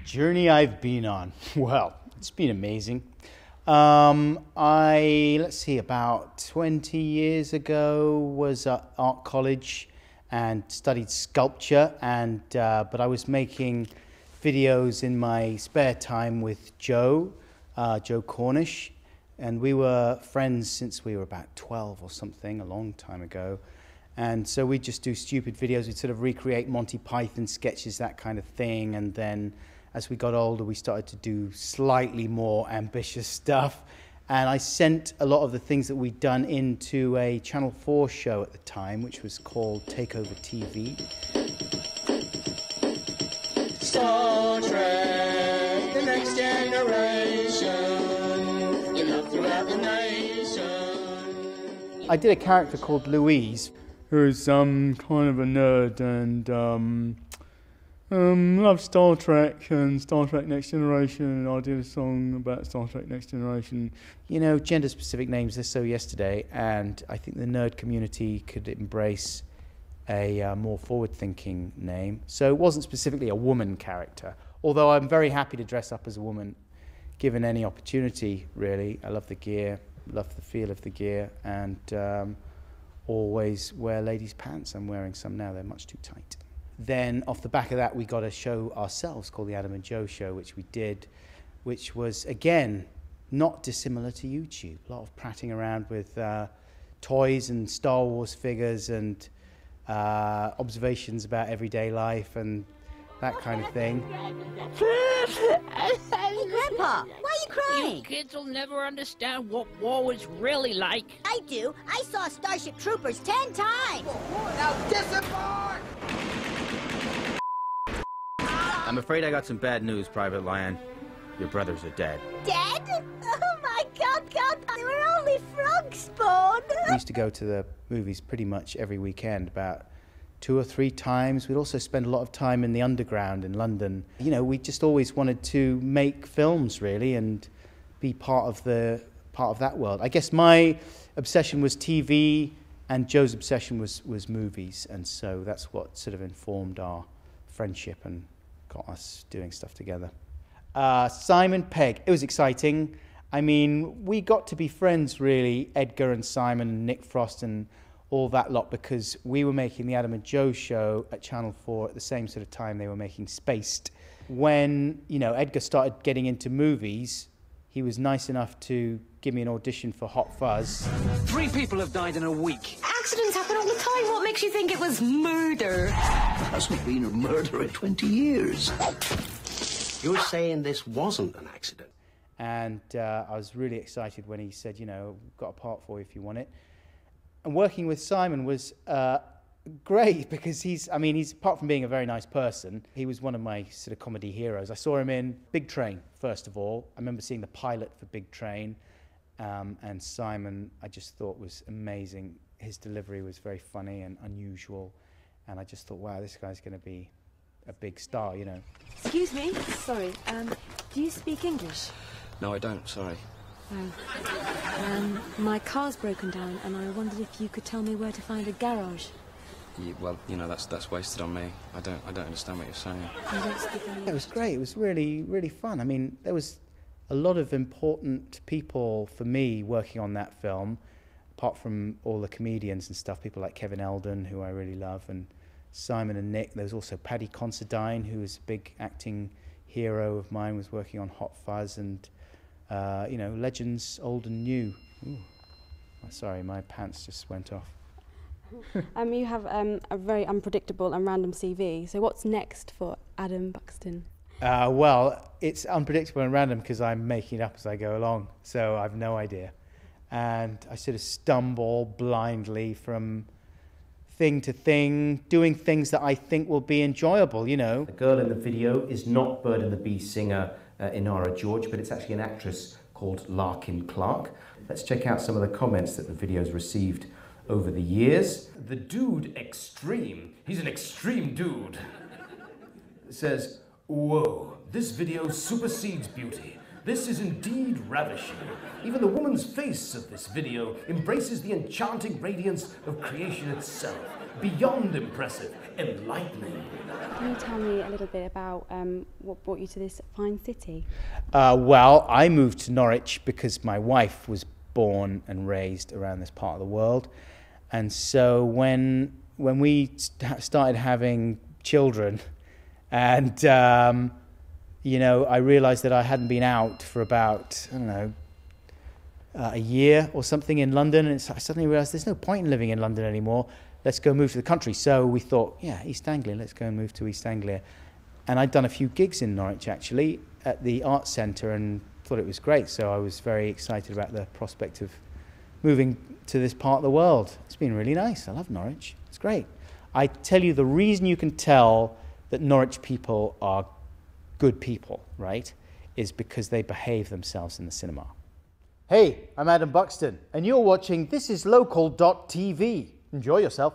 Journey I've been on. Well, it's been amazing. Let's see, about 20 years ago was at art college and studied sculpture, but I was making videos in my spare time with Joe Cornish, and we were friends since we were about 12 or something, a long time ago. And so we'd just do stupid videos. We'd sort of recreate Monty Python sketches, that kind of thing. And then as we got older, we started to do slightly more ambitious stuff. And I sent a lot of the things that we'd done into a Channel 4 show at the time, which was called Takeover TV. Star Trek, the next generation, you love throughout the nation. I did a character called Louise, who's kind of a nerd and loves Star Trek and Star Trek Next Generation, and I did a song about Star Trek Next Generation. You know, gender-specific names, they're so yesterday, and I think the nerd community could embrace a more forward-thinking name. So it wasn't specifically a woman character, although I'm very happy to dress up as a woman, given any opportunity, really. I love the gear, love the feel of the gear, and always wear ladies' pants. I'm wearing some now, they're much too tight. Then off the back of that, we got a show ourselves called The Adam and Joe Show, which we did, which was, again, not dissimilar to YouTube. A lot of prattling around with toys and Star Wars figures and observations about everyday life and that kind of thing. Hey, Grandpa, why are you crying? You kids will never understand what war was really like. I do. I saw Starship Troopers 10 times. Now disembark! I'm afraid I got some bad news, Private Lion. Your brothers are dead. Dead? Oh my God, they were only frog spawn. We used to go to the movies pretty much every weekend, about 2 or 3 times. We'd also spend a lot of time in the underground in London. You know, we just always wanted to make films, really, and be part of that world. I guess my obsession was TV, and Joe's obsession was movies, and so that's what sort of informed our friendship and got us doing stuff together. Simon Pegg, it was exciting. I mean, we got to be friends, really, Edgar and Simon and Nick Frost and all that lot, because we were making the Adam and Joe Show at Channel 4 at the same sort of time they were making Spaced. When, you know, Edgar started getting into movies, he was nice enough to give me an audition for Hot Fuzz. 3 people have died in a week. Accidents happen all the time. What makes you think it was murder? There hasn't been a murder in 20 years. You're saying this wasn't an accident? And I was really excited when he said, you know, got a part for you if you want it. And working with Simon was great, because he's apart from being a very nice person, he was one of my sort of comedy heroes. I saw him in Big Train, first of all. I remember seeing the pilot for Big Train, and Simon, I just thought was amazing. His delivery was very funny and unusual, and I just thought, wow, this guy's going to be a big star, you know. Excuse me, sorry, do you speak English? No, I don't, sorry. Oh. My car's broken down, and I wondered if you could tell me where to find a garage. Yeah, well, you know, that's wasted on me. I don't understand what you're saying. I don't speak English. It was great. It was really, really fun. I mean, there was a lot of important people for me working on that film, apart from all the comedians and stuff, people like Kevin Eldon, who I really love, and Simon and Nick. There was also Paddy Considine, who was a big acting hero of mine, was working on Hot Fuzz, and you know, legends old and new. Ooh. Sorry, my pants just went off. You have a very unpredictable and random CV. So what's next for Adam Buxton? Well, it's unpredictable and random because I'm making it up as I go along, so I've no idea. And I sort of stumble blindly from thing to thing, doing things that I think will be enjoyable, you know. The girl in the video is not Bird and the Bee singer Inara George, but it's actually an actress called Larkin Clark. Let's check out some of the comments that the video's received over the years. The dude extreme. He's an extreme dude. It says, whoa, this video supersedes beauty. This is indeed ravishing. Even the woman's face of this video embraces the enchanting radiance of creation itself. beyond impressive, enlightening. Can you tell me a little bit about what brought you to this fine city? Well, I moved to Norwich because my wife was born and raised around this part of the world. And so when we started having children, and you know, I realised that I hadn't been out for about, I don't know, a year or something in London, and I suddenly realised there's no point in living in London anymore. Let's go move to the country. So we thought, yeah, East Anglia, let's go and move to East Anglia. And I'd done a few gigs in Norwich, actually, at the Arts Centre, and thought it was great. So I was very excited about the prospect of moving to this part of the world. It's been really nice. I love Norwich. It's great. I tell you, the reason you can tell that Norwich people are good people, right, is because they behave themselves in the cinema. Hey, I'm Adam Buxton, and you're watching thisislocal.tv. Enjoy yourself.